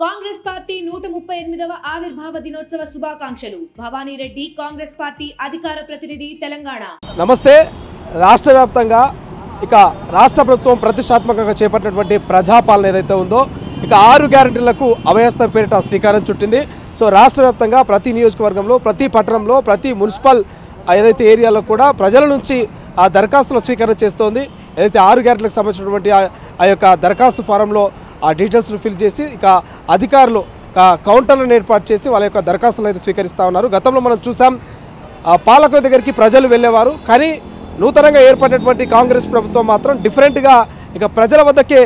Congress party 138వ ఆవిర్భావ దినోత్సవ శుభాకాంక్షలు. భవానీ రెడ్డి, కాంగ్రెస్ పార్టీ అధికార ప్రతినిధి, తెలంగాణ. నమస్తే. రాష్ట్ర వ్యాప్తంగా ఇక రాష్ట్ర ప్రభుత్వం ప్రతిష్టాత్మకంగా చేపట్టినటువంటి ప్రజాపాలన ఏదైతే ఉందో ఇక 6 గ్యారెంటీలకు అభయస్థం పేరిట శ్రీకారం చుట్టింది. సో రాష్ట్ర వ్యాప్తంగా ప్రతి నియోజకవర్గంలో, ప్రతి పట్టణంలో, ప్రతి మున్సిపల్ ఏదైతే ఏరియాలో కూడా ప్రజల నుంచి ఆ దరఖాస్తుల స్వీకరణ చేస్తోంది. ఏదైతే 6 గ్యారెంటీలకు సంబంధించినటువంటి ఆ యొక్క దరఖాస్తు ఫారంలో ఆ డీటెయిల్స్ను ఫిల్ చేసి ఇక అధికారులు కౌంటర్లను ఏర్పాటు చేసి వాళ్ళ యొక్క దరఖాస్తులను అయితే స్వీకరిస్తూ ఉన్నారు. గతంలో మనం చూసాం పాలకుల దగ్గరికి ప్రజలు వెళ్ళేవారు, కానీ నూతనంగా ఏర్పడినటువంటి కాంగ్రెస్ ప్రభుత్వం మాత్రం డిఫరెంట్గా ఇక ప్రజల వద్దకే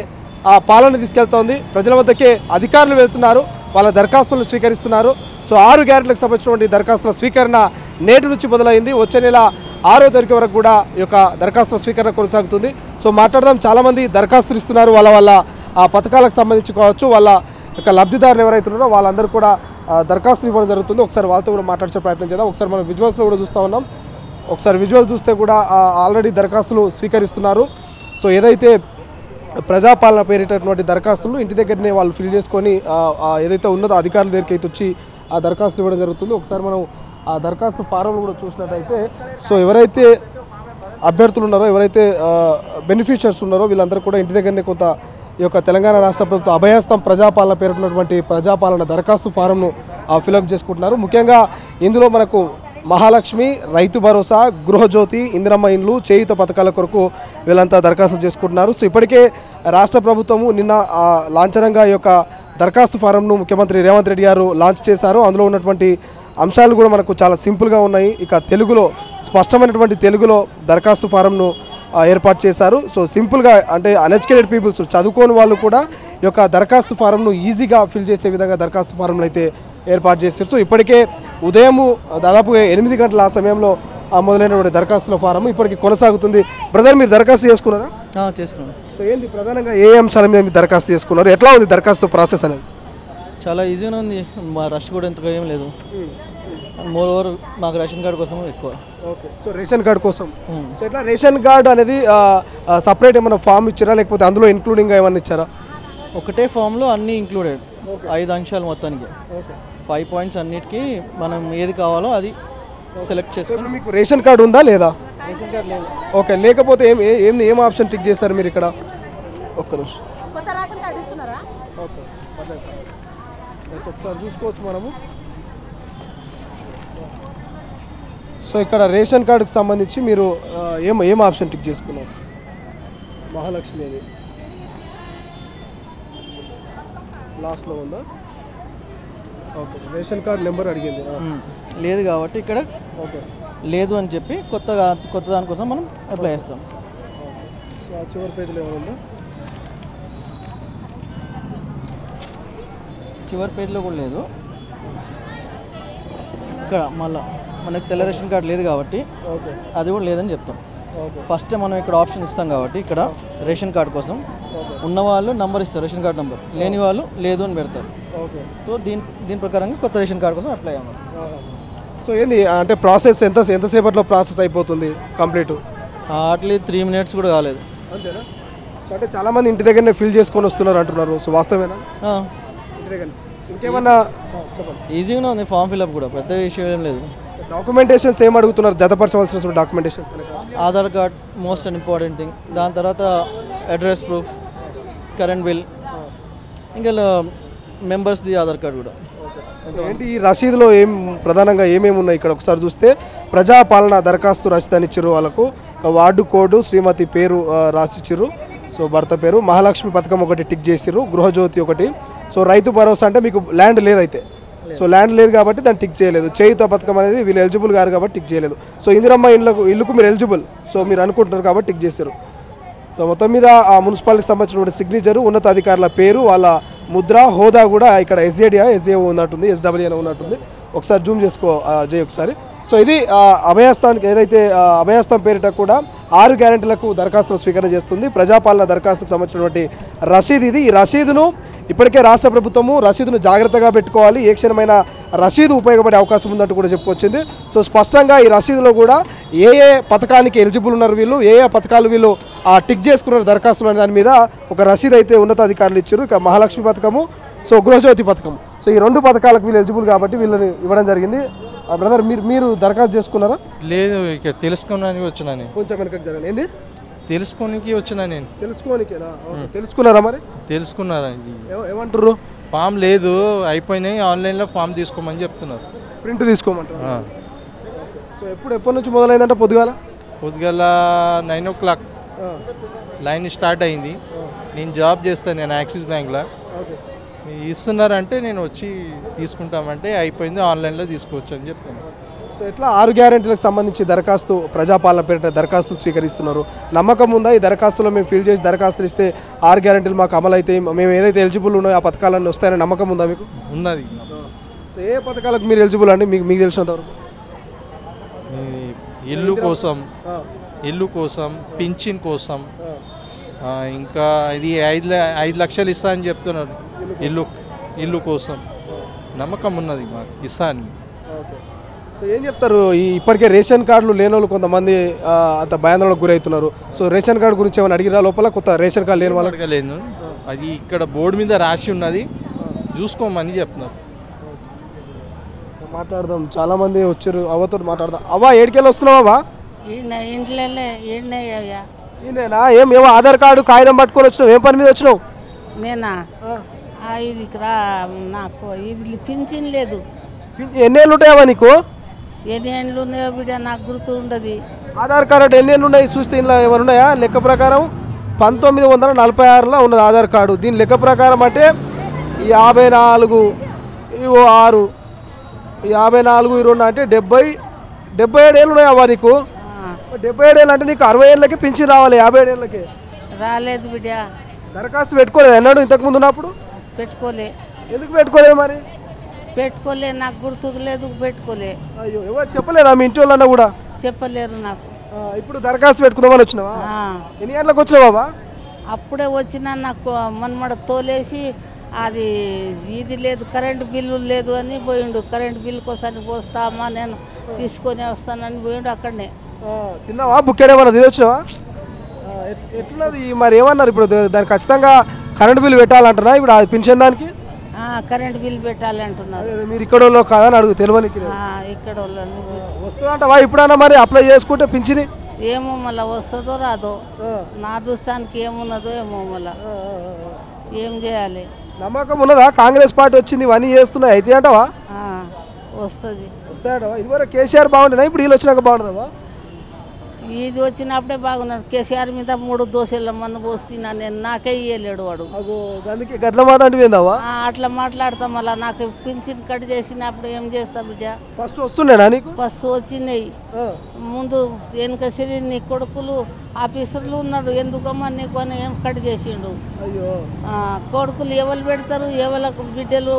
ఆ పాలన తీసుకెళ్తోంది. ప్రజల వద్దకే అధికారులు వెళ్తున్నారు, వాళ్ళ దరఖాస్తులను స్వీకరిస్తున్నారు. సో 6 గ్యారెంటీలకు సంబంధించినటువంటి దరఖాస్తుల స్వీకరణ నేటి నుంచి మొదలైంది. వచ్చే నెల 6వ తారీఖు వరకు కూడా ఈ యొక్క దరఖాస్తుల స్వీకరణ కొనసాగుతుంది. సో మాట్లాడదాం, చాలామంది దరఖాస్తులు ఇస్తున్నారు. వాళ్ళ ఆ పథకాలకు సంబంధించి కావచ్చు, వాళ్ళ యొక్క లబ్ధిదారులు ఎవరైతే ఉన్నారో వాళ్ళందరూ కూడా దరఖాస్తులు ఇవ్వడం జరుగుతుంది. ఒకసారి వాళ్ళతో కూడా మాట్లాడే ప్రయత్నం చేద్దాం. ఒకసారి మనం విజువల్స్లో కూడా చూస్తూ ఉన్నాం. ఒకసారి విజువల్ చూస్తే కూడా ఆల్రెడీ దరఖాస్తులు స్వీకరిస్తున్నారు. సో ఏదైతే ప్రజాపాలన పేరిటటువంటి దరఖాస్తులు ఇంటి దగ్గరనే వాళ్ళు ఫిల్ చేసుకొని ఏదైతే ఉన్నదో అధికారుల దగ్గరికి అయితే వచ్చి ఆ దరఖాస్తులు ఇవ్వడం జరుగుతుంది. ఒకసారి మనం ఆ దరఖాస్తు ఫారంలు కూడా చూసినట్టయితే సో ఎవరైతే అభ్యర్థులు ఉన్నారో, ఎవరైతే బెనిఫిషియర్స్ ఉన్నారో వీళ్ళందరూ కూడా ఇంటి దగ్గరనే కొంత ఈ యొక్క తెలంగాణ రాష్ట్ర ప్రభుత్వం అభయస్థం ప్రజాపాలన పేరున్నటువంటి ప్రజాపాలన దరఖాస్తు ఫారంను ఫిలప్ చేసుకుంటున్నారు. ముఖ్యంగా ఇందులో మనకు మహాలక్ష్మి, రైతు భరోసా, గృహజ్యోతి, ఇందిరమ్మ ఇండ్లు, చేయుత పథకాల కొరకు వీళ్ళంతా దరఖాస్తులు చేసుకుంటున్నారు. సో ఇప్పటికే రాష్ట్ర ప్రభుత్వము నిన్న లాంఛనంగా ఈ యొక్క దరఖాస్తు ఫారంను ముఖ్యమంత్రి రేవంత్ రెడ్డి గారు లాంచ్ చేశారు. అందులో ఉన్నటువంటి అంశాలు కూడా మనకు చాలా సింపుల్గా ఉన్నాయి. ఇక తెలుగులో, స్పష్టమైనటువంటి తెలుగులో దరఖాస్తు ఫారంను ఏర్పాటు చేశారు. సో సింపుల్గా, అంటే అన్ఎడ్యుకేటెడ్ పీపుల్స్, చదువుకోని వాళ్ళు కూడా ఈ యొక్క దరఖాస్తు ఫారంను ఈజీగా ఫిల్ చేసే విధంగా దరఖాస్తు ఫారంలు అయితే ఏర్పాటు చేశారు. సో ఇప్పటికే ఉదయము దాదాపుగా 8 గంటల ఆ సమయంలో మొదలైనటువంటి దరఖాస్తుల ఫారం ఇప్పటికీ కొనసాగుతుంది. బ్రదర్, మీరు దరఖాస్తు చేసుకున్నారా? చేసుకున్నాను. సో ఏంటి ప్రధానంగా ఏ అంశాల మీద మీరు దరఖాస్తు చేసుకున్నారు? ఎట్లా ఉంది దరఖాస్తు ప్రాసెస్ అనేది? చాలా ఈజీగా ఉంది. మా రష్ కూడా ఎంతగా ఏం లేదు. మోర్ ఓవర్ మాకు రేషన్ కార్డు కోసం ఎక్కువ. ఓకే. సో రేషన్ కార్డు కోసం, సో ఎట్లా రేషన్ కార్డు అనేది సపరేట్ ఏమైనా ఫామ్ ఇచ్చారా, లేకపోతే అందులో ఇంక్లూడింగ్ ఏమైనా ఇచ్చారా? ఒకటే ఫామ్లో అన్నీ ఇంక్లూడెడ్. 5 అంశాలు మొత్తానికి, 5 పాయింట్స్ అన్నిటికీ మనం ఏది కావాలో అది సెలెక్ట్ చేసుకుని. మీకు రేషన్ కార్డు ఉందా లేదా? రేషన్ కార్డు లేదు. ఓకే. లేకపోతే ఏం ఆప్షన్ టిక్ చేశారు మీరు ఇక్కడ? ఒక్క నిమిషం. ఓకే, ఒకసారి చూసుకోవచ్చు మనము. సో ఇక్కడ రేషన్ కార్డుకి సంబంధించి మీరు ఏం ఆప్షన్ టిక్ చేసుకున్నారు? మహాలక్ష్మి అది లాస్ట్లో ఉందా? ఓకే. రేషన్ కార్డు నెంబర్ అడిగింది, లేదు కాబట్టి ఇక్కడ ఓకే లేదు అని చెప్పి కొత్త దానికోసం మనం అప్లై చేస్తాం. సో ఆ చివరి పేజీలో ఏమైనా? చివరి పేజీలో కూడా లేదు. ఇక్కడ మళ్ళీ మనకు తెల్ల రేషన్ కార్డు లేదు కాబట్టి అది కూడా లేదని చెప్తాం. ఫస్ట్ మనం ఇక్కడ ఆప్షన్ ఇస్తాం కాబట్టి ఇక్కడ రేషన్ కార్డు కోసం ఉన్నవాళ్ళు నంబర్ ఇస్తారు, రేషన్ కార్డు నెంబర్. లేని వాళ్ళు లేదు అని పెడతారు. సో దీని ప్రకారంగా కొత్త రేషన్ కార్డు కోసం అప్లై అవ్వాలి. సో ఏంది అంటే ప్రాసెస్ ఎంతసేపట్లో ప్రాసెస్ అయిపోతుంది కంప్లీట్? హార్డ్లీ 3 మినిట్స్ కూడా కాలేదు. అంతేనా? సో అంటే చాలామంది ఇంటి దగ్గరనే ఫిల్ చేసుకొని వస్తున్నారు అంటున్నారు. సో వాస్తవేనా? ఇంటి దగ్గర ఇంకేమన్నా చెప్పండి. ఈజీగానే ఉంది. ఫామ్ ఫిల్అప్ కూడా పెద్ద ఇష్యూ ఏం లేదు. డాక్యుమెంటేషన్స్ ఏం అడుగుతున్నారు? జతపరచవలసిన documentations? Aadhaar card most important thing. దాని తర్వాత అడ్రస్ ప్రూఫ్, కరెంట్ బిల్, ఇంకా మెంబర్స్ది ఆధార్ కార్డ్ కూడా. ఏంటి ఈ రసీదులో ప్రధానంగా ఏమేమి ఉన్నాయి ఇక్కడ ఒకసారి చూస్తే? ప్రజాపాలన దరఖాస్తు రసీదు అని ఇచ్చారు వాళ్ళకు. వార్డు కోడ్, శ్రీమతి పేరు రాసిచ్చారు, సో భర్త పేరు, మహాలక్ష్మి పథకం ఒకటి టిక్ చేసిర్రు, గృహజ్యోతి ఒకటి. సో రైతు భరోసా అంటే మీకు ల్యాండ్ లేదైతే, సో ల్యాండ్ లేదు కాబట్టి దాన్ని టిక్ చేయలేదు. చేయుత పథకం అనేది వీళ్ళు ఎలిజిబుల్ గారు కాబట్టి టిక్ చేయలేదు. సో ఇందిరమ్మ ఇల్లుకు మీరు ఎలిజిబుల్, సో మీరు అనుకుంటున్నారు కాబట్టి టిక్ చేశారు. సో మొత్తం మీద ఆ మున్సిపాలిటీకి సంబంధించిన సిగ్నేచరు, ఉన్నతాధికారుల పేరు, వాళ్ళ ముద్ర, హోదా కూడా ఇక్కడ ఎస్ఏఓ ఉన్నట్టుంది, ఎస్డబ్ల్యూ ఉన్నట్టుంది. ఒకసారి జూమ్ చేసుకో జై ఒకసారి. సో ఇది అభయస్థానికి ఏదైతే అభయస్థం పేరిట కూడా 6 గ్యారెంటీలకు దరఖాస్తులు స్వీకరణ చేస్తుంది. ప్రజాపాలన దరఖాస్తుకు సంబంధించినటువంటి రసీదు ఇది. ఈ రసీదును ఇప్పటికే రాష్ట్ర ప్రభుత్వము రసీదును జాగ్రత్తగా పెట్టుకోవాలి, ఏ క్షణమైన రసీదు ఉపయోగపడే అవకాశం ఉందంటూ కూడా చెప్పుకొచ్చింది. సో స్పష్టంగా ఈ రసీదులో కూడా ఏ పథకానికి ఎలిజిబుల్ ఉన్నారు వీళ్ళు, ఏ పథకాలు వీళ్ళు టిక్ చేసుకున్నారు దరఖాస్తులు అనే దాని మీద ఒక రసీదు అయితే ఉన్నతాధికారులు ఇచ్చారు. ఇక మహాలక్ష్మి పథకము, సో గృహజ్యోతి పథకం, సో ఈ 2 పథకాలకు వీళ్ళు ఎలిజిబుల్ కాబట్టి వీళ్ళని ఇవ్వడం జరిగింది. బ్రదర్ మీరు దరఖాస్తు చేసుకున్నారా? లేదు, ఇక తెలుసుకోవడానికి వచ్చినా నేను. కొంచెం వెనకకి జరగండి. ఏంది తెలుసుకోనికి వచ్చినా నేను. తెలుసుకోనికేనా? తెలుసుకున్నారా? మరి తెలుసుకున్నారా? ఏమంటారు? ఫామ్ లేదు, అయిపోయినాయి, ఆన్లైన్లో ఫామ్ తీసుకోమని చెప్తున్నారు. ప్రింట్ తీసుకోమంటారు. సో ఎప్పటి నుంచి మొదలైందంటే పొద్దుగాల 9 o'clock లైన్ స్టార్ట్ అయింది. నేను జాబ్ చేస్తాను, నేను యాక్సిస్ బ్యాంక్లో. ఇస్తున్నారంటే నేను వచ్చి తీసుకుంటామంటే అయిపోయింది, ఆన్లైన్లో తీసుకోవచ్చు అని చెప్తాను. సో ఎట్లా 6 గ్యారెంటీలకు సంబంధించి దరఖాస్తు ప్రజాపాలన పేరిట దరఖాస్తులు స్వీకరిస్తున్నారు? నమ్మకం ఉందా ఈ దరఖాస్తులో మేము ఫిల్ చేసి దరఖాస్తులు ఇస్తే 6 గ్యారెంటీలు మాకు అమలు అయితే మేము ఏదైతే ఎలిజిబుల్ ఉన్నాయో ఆ పథకాలన్నీ వస్తాయని నమ్మకం ఉందా మీకు? ఉన్నది. సో ఏ పథకాలకు మీరు ఎలిజిబుల్ అండి మీకు తెలిసినంత వరకు? ఇల్లు కోసం, పింఛన్ కోసం, ఇంకా ఇది 5 లక్షలు ఇస్తా అని చెప్తున్నారు. ఇల్లు కోసం నమ్మకం ఉన్నది మాకు, ఇస్తా అని. సో ఏం చెప్తారు? ఇప్పటికే రేషన్ కార్డులు లేని వాళ్ళు కొంతమంది అంత భయాందోళనకు గురవుతున్నారు. సో రేషన్ కార్డు గురించి ఏమైనా అడిగిరా లోపల? కొత్త రేషన్ కార్డు లేని వాళ్ళకి లేదు, అది ఇక్కడ బోర్డు మీద రాసి ఉన్నది, చూసుకోమని చెప్తున్నారు. మాట్లాడదాం, చాలా మంది వచ్చారు. అవ్వతో మాట్లాడదాం. అవ్వ ఏడికెళ్ళి వస్తున్నావా? ఈయనేనా? ఏమో ఆధార్ కార్డు కాగితం పట్టుకొని వచ్చినావు, ఏం పని మీద వచ్చినావు? నేనా? ఇది నాకు ఇది పింఛన్ లేదు. ఎన్ని ఏళ్ళు ఉంటాయావా నీకు? ఎన్ని ఏళ్ళు ఉన్నాయో బిడ్డ నాకు గుర్తు ఉండదు. ఆధార్ కార్డు ఎన్ని ఏళ్ళు ఉన్నాయి చూస్తే ఇంట్లో ఏమైనా ఉన్నాయా? లెక్క ప్రకారం 1946లో ఉన్నది ఆధార్ కార్డు. దీని లెక్క ప్రకారం అంటే 54 6 54 22 అంటే 77 ఏళ్ళు ఉన్నాయా నీకు? 77 ఏళ్ళు అంటే నీకు 60 ఏళ్ళకి పింఛన్ రావాలి, 57 ఏళ్ళకి రాలేదు బిడ్డ. దరఖాస్తు పెట్టుకోలేదు అన్నాడు ఇంతకుముందు ఉన్నప్పుడు? పెట్టుకోలే. ఎందుకు పెట్టుకోలేదు మరి? పెట్టుకోలే, నాకు గుర్తుకు లేదు, పెట్టుకోలే. అయ్యో, ఎవరు చెప్పలేదా మీ ఇంటి వాళ్ళన్నా కూడా? చెప్పలేరు నాకు. ఇప్పుడు దరఖాస్తు పెట్టుకుందామని వచ్చినావా? ఎన్ని గంటలకు వచ్చినావా? అప్పుడే వచ్చినా నాకు మనమడ తోలేసి అది ఇది లేదు, కరెంటు బిల్లు లేదు అని పోయిండు. కరెంటు బిల్లు కోసం పోస్తామా, నేను తీసుకొని వస్తానని పోయిండు. అక్కడనే తిన్నావా? బుక్కేడేమన్నా తినొచ్చినావా? ఎట్లున్నది మరి? ఏమన్నారు ఇప్పుడు? దానికి ఖచ్చితంగా కరెంటు బిల్లు పెట్టాలంటున్నా ఇప్పుడు అది పింఛన్ దానికి? కరెంటు బిల్లు పెట్టాలి అంటున్నారు. మీరు ఇక్కడ వాళ్ళు కాదని అడుగు తెలియనికి. ఇక్కడ వస్తుందంటవా ఇప్పుడన్నా మరి అప్లై చేసుకుంటే పింఛని? ఏమో మళ్ళీ వస్తుందో రాదో, నా దృష్టానికి ఏమున్నదో ఏమో మళ్ళీ ఏం చేయాలి. నమ్మకం ఉన్నదా? కాంగ్రెస్ పార్టీ వచ్చింది, ఇవన్నీ చేస్తున్నాయి, అయితే అంటవా? వస్తుంది. వస్తాయంటవా? ఇదివరకు కేసీఆర్ బాగుంటున్నా, ఇప్పుడు వీళ్ళు వచ్చినాక బాగుంటుందా? ఇది వచ్చినప్పుడే బాగున్నారు. కేసీఆర్ మీద 3 దోశల మన్ను పోస్తున్నా నేను, నాకే ఇయ్యలేడు వాడు. గట్ల మాట్లాడిపోయిందావా? అట్లా మాట్లాడతా. మళ్ళీ నాకు పింఛన్ కట్ చేసినప్పుడు ఏం చేస్తా బిడ్డ? ఫస్ట్ వస్తుండేనా నీకు? ఫస్ట్ వచ్చినాయి. ముందు వెనుక సిరి నీ కొడుకులు ఆఫీసర్లు ఉన్నాడు, ఎందుకమ్మా నీకు అని కట్ చేసిండు. కొడుకులు ఎవరు పెడతారు? ఎవరికి బిడ్డలు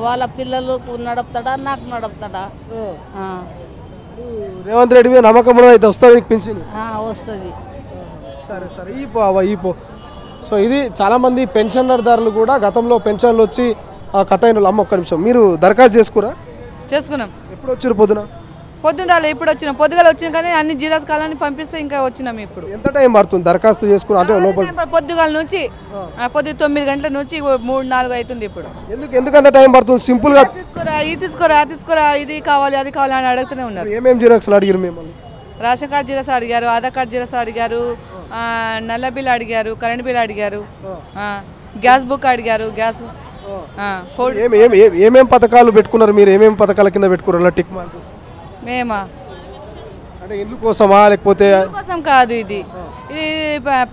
వాళ్ళ పిల్లలు నడుపుతాడా, నాకు నడుపుతాడా? రేవంత్ రెడ్డి మీద నమ్మకం అయితే వస్తుంది నీకు పింఛన్? వస్తుంది. సరే ఈపో. సో ఇది చాలామంది పెన్షనర్దారులు కూడా గతంలో పెన్షన్లు వచ్చి కట్ అయిన వాళ్ళు. అమ్మ ఒక్క నిమిషం, మీరు దరఖాస్తు చేసుకున్నాం. ఎప్పుడు వచ్చారు? పొద్దున రాలే, ఇప్పుడు వచ్చినాం. పొద్దుగాల వచ్చిన కానీ అన్ని జీరాస్ కాలాన్ని పంపిస్తే ఇంకా వచ్చినాం. ఇప్పుడు ఎంత టైం పడుతుంది దరఖాస్తు చేసుకుని? అంటే పొద్దుగాల నుంచి 9 గంటల నుంచి 3-4 అవుతుంది ఇప్పుడు. ఎందుకంత టైం పడుతుంది? సింపుల్ గా తీసుకురా ఇది కావాలి అది కావాలి అని అడుగుతూనే ఉన్నారు. ఏమేమి జిరాక్స్లు అడిగారు మిమ్మల్ని? రేషన్ కార్డు జిరాక్స్ అడిగారు, ఆధార్ కార్డు జిరాక్స్ అడిగారు, నల్ల బిల్ అడిగారు, కరెంట్ బిల్ అడిగారు, గ్యాస్ బుక్ అడిగారు. గ్యాస్ ఏమేమి పథకాలు పెట్టుకున్నారు మీరు? ఏమేమి పథకాల కింద పెట్టుకున్నారు టిక్ మార్క్? మేమా అంటే ఇల్లు కోసమా లేకపోతే? కోసం కాదు, ఇది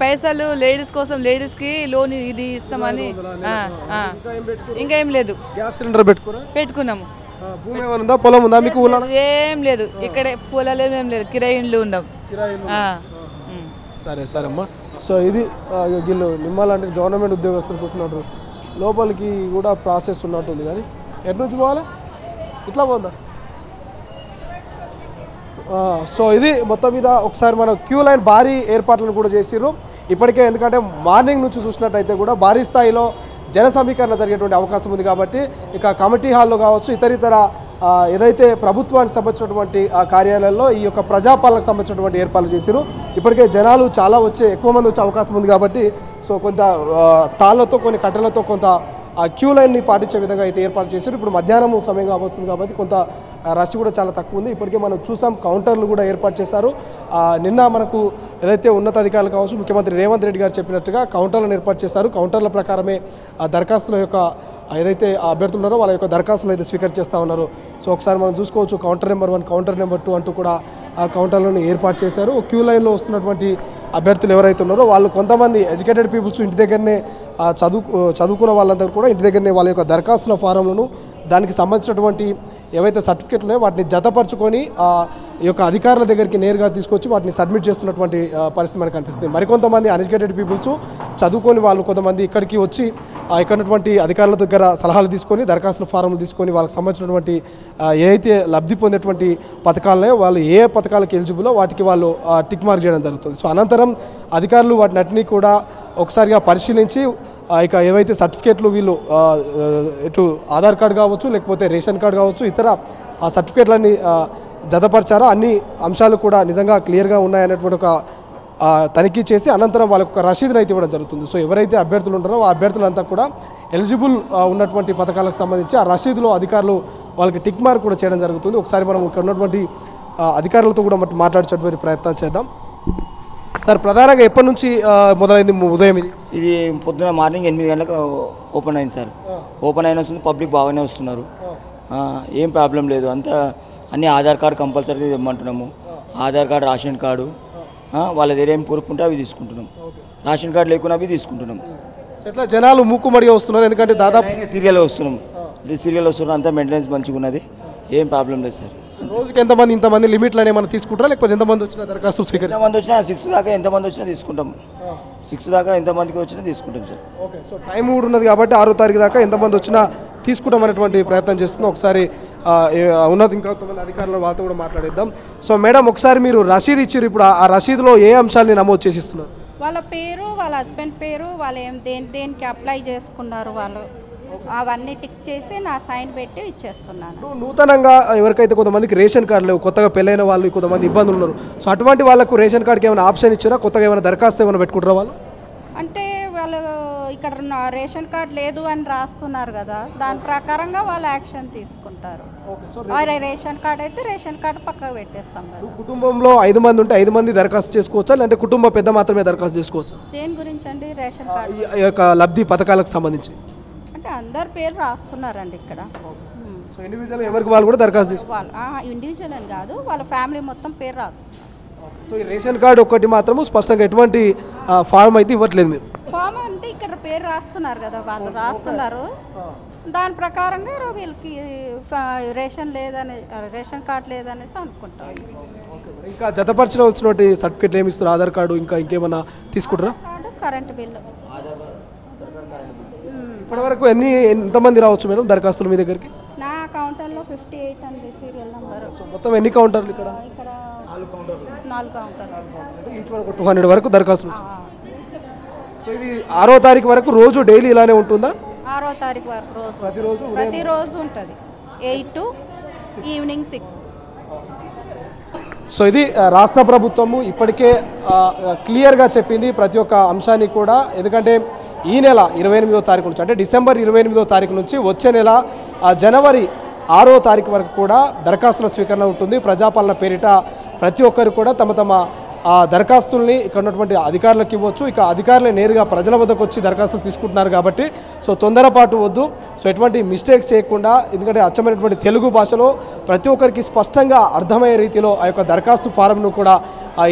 పైసలు లేడీస్ కోసం, లేడీస్కి లోన్ ఇది ఇస్తామని. ఇంకా ఏం లేదు. గ్యాస్ సిలిండర్ పెట్టుకున్నాము. భూమి ఏమైనా ఉందా? పొలం ఉందా మీకు? ఏం లేదు, ఇక్కడే పొలాలు ఏం లేదు, కిరాయి ఇండ్లు ఉన్నాం. సరే అమ్మా. సో ఇది వీళ్ళు నిమ్మాలంటే గవర్నమెంట్ ఉద్యోగస్తులు కూర్చున్నట్టు లోపలికి కూడా ప్రాసెస్ ఉన్నట్టుంది. కానీ ఎటు నుంచి పోవాలి? ఇట్లా పోదా? సో ఇది మొత్తం మీద ఒకసారి మనం క్యూ లైన్ భారీ ఏర్పాట్లను కూడా చేసిర్రు ఇప్పటికే. ఎందుకంటే మార్నింగ్ నుంచి చూసినట్టయితే కూడా భారీ స్థాయిలో జన సమీకరణ జరిగేటువంటి అవకాశం ఉంది కాబట్టి ఇక కమిటీ హాల్లో కావచ్చు ఇతర ఏదైతే ప్రభుత్వానికి సంబంధించినటువంటి కార్యాలయాల్లో ఈ యొక్క ప్రజాపాలనకు సంబంధించినటువంటి ఏర్పాట్లు చేశారు. ఇప్పటికే జనాలు చాలా ఎక్కువ మంది వచ్చే అవకాశం ఉంది కాబట్టి సో కొంత తాళ్లతో కొన్ని కట్టెలతో కొంత క్యూ లైన్ని పాటించే విధంగా అయితే ఏర్పాటు చేశారు. ఇప్పుడు మధ్యాహ్నం సమయంగా వస్తుంది కాబట్టి కొంత రష్ కూడా చాలా తక్కువ ఉంది. ఇప్పటికే మనం చూసాం కౌంటర్లు కూడా ఏర్పాటు చేశారు. నిన్న మనకు ఏదైతే ఉన్నతాధికారులు కావచ్చు ముఖ్యమంత్రి రేవంత్ రెడ్డి గారు చెప్పినట్టుగా కౌంటర్లను ఏర్పాటు చేశారు. కౌంటర్ల ప్రకారమే ఆ దరఖాస్తుల యొక్క ఏదైతే అభ్యర్థులు ఉన్నారో వాళ్ళ యొక్క దరఖాస్తులు అయితే స్వీకరిస్తూ ఉన్నారు. సో ఒకసారి మనం చూసుకోవచ్చు కౌంటర్ నెంబర్ 1 కౌంటర్ నెంబర్ 2 అంటూ కూడా ఆ కౌంటర్లను ఏర్పాటు చేశారు. క్యూ లైన్లో వస్తున్నటువంటి అభ్యర్థులు ఎవరైతే ఉన్నారో వాళ్ళు కొంతమంది ఎడ్యుకేటెడ్ పీపుల్స్ ఇంటి దగ్గరనే చదువుకున్న వాళ్ళందరూ కూడా ఇంటి దగ్గరనే వాళ్ళ యొక్క దరఖాస్తుల ఫారంలను దానికి సంబంధించినటువంటి ఏవైతే సర్టిఫికెట్లు ఉన్నాయో వాటిని జతపరచుకొని ఈ యొక్క అధికారుల దగ్గరికి నేరుగా తీసుకొచ్చి వాటిని సబ్మిట్ చేస్తున్నటువంటి పరిస్థితి మనకు కనిపిస్తుంది. మరికొంతమంది అన్ఎడ్యుకేటెడ్ పీపుల్స్ చదువుకొని వాళ్ళు కొంతమంది ఇక్కడికి వచ్చి ఇక్కడ ఉన్నటువంటి అధికారుల దగ్గర సలహాలు తీసుకొని దరఖాస్తుల ఫారంలు తీసుకొని వాళ్ళకి సంబంధించినటువంటి ఏదైతే లబ్ధి పొందేటువంటి పథకాలున్నాయో వాళ్ళు ఏ పథకాలకు ఎలిజిబులో వాటికి వాళ్ళు టిక్ మార్క్ చేయడం జరుగుతుంది. సో అనంతరం అధికారులు వాటిని కూడా ఒకసారిగా పరిశీలించి ఇక ఏవైతే సర్టిఫికేట్లు వీళ్ళు ఇటు ఆధార్ కార్డు కావచ్చు లేకపోతే రేషన్ కార్డు కావచ్చు ఇతర ఆ సర్టిఫికేట్లన్నీ జతపరిచారో అన్ని అంశాలు కూడా నిజంగా క్లియర్గా ఉన్నాయనేటువంటి ఒక తనిఖీ చేసి అనంతరం వాళ్ళకు ఒక రసీదును అయితే ఇవ్వడం జరుగుతుంది. సో ఎవరైతే అభ్యర్థులు ఉంటారో ఆ అభ్యర్థులంతా కూడా ఎలిజిబుల్ ఉన్నటువంటి పథకాలకు సంబంధించి ఆ రసీదులో అధికారులు వాళ్ళకి టిక్ మార్క్ కూడా చేయడం జరుగుతుంది. ఒకసారి మనం ఇక్కడ ఉన్నటువంటి అధికారులతో కూడా మాట్లాడేటువంటి ప్రయత్నం చేద్దాం. సార్ ప్రధానంగా ఎప్పటి నుంచి మొదలైంది ఉదయం? ఇది పొద్దున మార్నింగ్ 8 గంటలకు ఓపెన్ అయింది సార్. ఓపెన్ అయిన వస్తుంది పబ్లిక్ బాగానే వస్తున్నారు, ఏం ప్రాబ్లం లేదు. అంతా అన్ని ఆధార్ కార్డు కంపల్సరీ ఇవ్వమంటున్నాము. ఆధార్ కార్డు రేషన్ కార్డు వాళ్ళ దగ్గర ఏం ప్రూఫ్ ఉంటే అవి తీసుకుంటున్నాం. రేషన్ కార్డు లేకుండా అవి తీసుకుంటున్నాం. ఎట్లా జనాలు మూకుమడిగా వస్తున్నారు? ఎందుకంటే దాదాపు సీరియల్ వస్తున్నాం, అంతా మెయింటెనెన్స్ మంచిగా ఉన్నది, ఏం ప్రాబ్లం లేదు సార్. రోజుకి ఎంతమంది ఇంతమంది లిమిట్లు ఏమైనా తీసుకుంటారా లేకపోతే ఎంతమంది వచ్చినా దరఖాస్తు స్వీకరించి ఎంతమంది వచ్చినా 6 దాకా ఎంతమంది వచ్చినా తీసుకుంటాం. 6 దాకా ఎంతమందికి వచ్చినా తీసుకుంటాం సార్. ఓకే. సో టైం కూడా ఉన్నది కాబట్టి 6వ తారీఖు దాకా ఎంతమంది వచ్చినా తీసుకుంటాం అనేటువంటి ప్రయత్నం చేస్తున్నాం. ఒకసారి ఉన్నది ఇంకా కొంతమంది అధికారుల వాళ్ళతో కూడా మాట్లాడేద్దాం. సో మేడం ఒకసారి మీరు రసీదు ఇచ్చారు, ఇప్పుడు ఆ రసీదులో ఏ అంశాలని నమోదు చేసి ఇస్తున్నారు? వాళ్ళ పేరు, వాళ్ళ హస్బెండ్ పేరు, వాళ్ళు దేనికి అప్లై చేసుకున్నారు వాళ్ళు అవన్నీ టిక్ చేసి నా సైన్ పెట్టి ఇచ్చేస్తున్నాను. నూతనంగా ఎవరికైతే కొంతమందికి రేషన్ కార్డు లేవు, కొత్తగా పెళ్ళైన వాళ్ళు కొంతమంది ఇబ్బందులు ఉన్నారు, సో అటువంటి వాళ్ళకు రేషన్ కార్డుకి ఏమైనా ఆప్షన్ ఇచ్చారా? కొత్తగా ఏమైనా దరఖాస్తు ఏమైనా పెట్టుకుంటారా వాళ్ళు? అంటే వాళ్ళు ఇక్కడ రేషన్ కార్డు లేదు అని రాస్తున్నారు కదా, దాని ప్రకారంగా వాళ్ళు యాక్షన్ తీసుకుంటారు. రేషన్ కార్డు అయితే రేషన్ కార్డు పక్కకు పెట్టేస్తాం కదా. కుటుంబంలో 5 మంది ఉంటే 5 మంది దరఖాస్తు చేసుకోవచ్చా లేదంటే కుటుంబం పెద్ద మాత్రమే దరఖాస్తు చేసుకోవచ్చా? దేని గురించి అండి? రేషన్ కార్డు యొక్క లబ్ధి పథకాలకు సంబంధించి అంటే అందరు పేరు రాస్తున్నారండి ఇక్కడ. సో ఇండివిజువల్ ఎవరికి వాళ్ళు కూడా దరఖాస్తు చేసుకోవాలి? ఇండివిజువల్ అని కాదు, వాళ్ళ ఫ్యామిలీ మొత్తం పేరు రాస్తున్నారు. సో ఈ రేషన్ కార్డు ఒక్కటి మాత్రము స్పష్టంగా ఎటువంటి ఫార్మ్ అయితే ఇవ్వట్లేదు మీరు? ఫామ్ అంటే ఇక్కడ పేరు రాస్తున్నారు కదా, వాళ్ళు రాస్తున్నారు, దాని ప్రకారంగా వీళ్ళకి రేషన్ కార్డు లేదనేసి అనుకుంటాం. ఇంకా జతపరచవలసినటువంటి సర్టిఫికేట్లు ఏమి ఇస్తారు? ఆధార్ కార్డు ఇంకా ఇంకేమన్నా తీసుకుంటారా? Card, current bill. ఇప్పటివరకు ఎంతమంది రావచ్చు మేడం దరఖాస్తులు మీ దగ్గరికి? నా కౌంటర్లో 58 అండి సీరియల్ నెంబర్. సో మొత్తం ఎన్ని కౌంటర్లు ఇక్కడ? 4 కౌంటర్లు. ఈచ్ వరకు 200 వరకు దరఖాస్తులు. సో ఇది 6వ తారీఖు వరకు రోజు డైలీ ఇలానే ఉంటుందా? 6వ తారీఖు వరకు ప్రతిరోజు ఉంటుంది 8 to ఈవినింగ్ 6. సో ఇది రాష్ట్ర ప్రభుత్వము ఇప్పటికే క్లియర్గా చెప్పింది ప్రతి ఒక్క అంశాన్ని కూడా. ఎందుకంటే ఈ నెల 28వ తారీఖు నుంచి అంటే డిసెంబర్ 28వ తారీఖు నుంచి వచ్చే నెల జనవరి 6వ తారీఖు వరకు కూడా దరఖాస్తుల స్వీకరణ ఉంటుంది. ప్రజాపాలన పేరిట ప్రతి ఒక్కరు కూడా తమ దరఖాస్తుల్ని ఇక్కడ ఉన్నటువంటి అధికారులకు ఇవ్వచ్చు. ఇక అధికారులే నేరుగా ప్రజల వద్దకు వచ్చి దరఖాస్తులు తీసుకుంటున్నారు కాబట్టి సో తొందరపాటు వద్దు. సో ఎటువంటి మిస్టేక్స్ చేయకుండా, ఎందుకంటే అచ్చమైనటువంటి తెలుగు భాషలో ప్రతి ఒక్కరికి స్పష్టంగా అర్థమయ్యే రీతిలో ఆ యొక్క దరఖాస్తు ఫారంను కూడా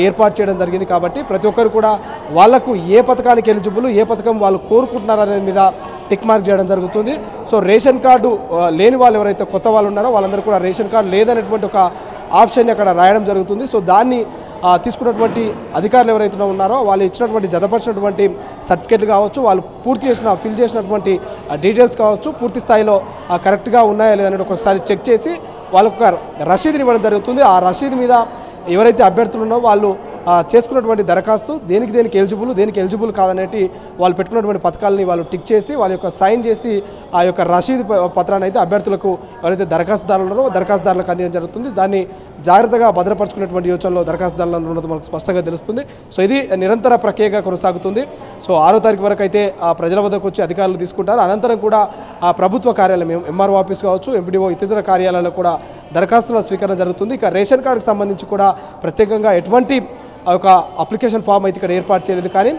ఏర్పాటు చేయడం జరిగింది. కాబట్టి ప్రతి ఒక్కరు కూడా వాళ్లకు ఏ పథకానికి ఎలిజిబుల్, ఏ పథకం వాళ్ళు కోరుకుంటున్నారు అనే మీద టిక్ మార్క్ చేయడం జరుగుతుంది. సో రేషన్ కార్డు లేని వాళ్ళు ఎవరైతే కొత్త వాళ్ళు ఉన్నారో వాళ్ళందరూ కూడా రేషన్ కార్డు లేదనేటువంటి ఒక ఆప్షన్ అక్కడ రాయడం జరుగుతుంది. సో దాన్ని తీసుకున్నటువంటి అధికారులు ఎవరైతే ఉన్నారో వాళ్ళు ఇచ్చినటువంటి జతపరిచినటువంటి సర్టిఫికేట్లు కావచ్చు, వాళ్ళు ఫిల్ చేసినటువంటి డీటెయిల్స్ కావచ్చు, పూర్తి స్థాయిలో కరెక్ట్గా ఉన్నాయా లేదనేది ఒకసారి చెక్ చేసి వాళ్ళకు ఒక రసీదుని ఇవ్వడం జరుగుతుంది. ఆ రసీదు మీద ఎవరైతే అభ్యర్థులు ఉన్నారో వాళ్ళు చేసుకున్నటువంటి దరఖాస్తు దేనికి ఎలిజిబుల్ కాదనేటి వాళ్ళు పెట్టుకున్నటువంటి పథకాలని వాళ్ళు టిక్ చేసి వాళ్ళ యొక్క సైన్ చేసి ఆ యొక్క రసీదు పత్రాన్ని అయితే అభ్యర్థులకు ఎవరైతే దరఖాస్తుదారులు ఉన్నారో దరఖాస్తుదారులకు అందించడం జరుగుతుంది. దాన్ని జాగ్రత్తగా భద్రపరుచుకున్నటువంటి యోచనలో దరఖాస్తుదారులు ఉన్నది మనకు స్పష్టంగా తెలుస్తుంది. సో ఇది నిరంతర ప్రక్రియగా కొనసాగుతుంది. సో 6వ తారీఖు వరకు అయితే ఆ ప్రజల వద్దకు వచ్చి అధికారులు తీసుకుంటారు. అనంతరం కూడా ఆ ప్రభుత్వ కార్యాలయం ఎంఆర్ఓ ఆఫీస్ కావచ్చు, ఎంపీడీఓ ఇతర కార్యాలయాల్లో కూడా దరఖాస్తుల స్వీకరణ జరుగుతుంది. ఇక రేషన్ కార్డుకు సంబంధించి కూడా ప్రత్యేకంగా ఎటువంటి ఒక అప్లికేషన్ ఫామ్ అయితే ఇక్కడ ఏర్పాటు చేయలేదు. కానీ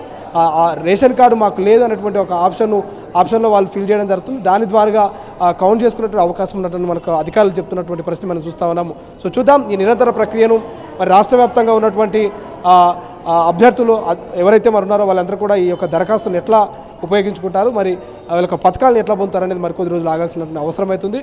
ఆ రేషన్ కార్డు మాకు లేదు అనేటువంటి ఒక ఆప్షన్లో వాళ్ళు ఫిల్ చేయడం జరుగుతుంది. దాని ద్వారా కౌంట్ చేసుకునేటువంటి అవకాశం ఉన్నట్టు మనకు అధికారులు చెప్తున్నటువంటి పరిస్థితి మనం చూస్తూ ఉన్నాము. సో చూద్దాం ఈ నిరంతర ప్రక్రియను. మరి రాష్ట్ర వ్యాప్తంగా ఉన్నటువంటి అభ్యర్థులు ఎవరైతే మరి ఉన్నారో వాళ్ళందరూ కూడా ఈ యొక్క దరఖాస్తును ఎట్లా ఉపయోగించుకుంటారు, మరి వాళ్ళ యొక్క పథకాలను ఎట్లా పొందుతారు అనేది మరికొద్ది రోజులు ఆగాల్సినటువంటి అవసరం అవుతుంది.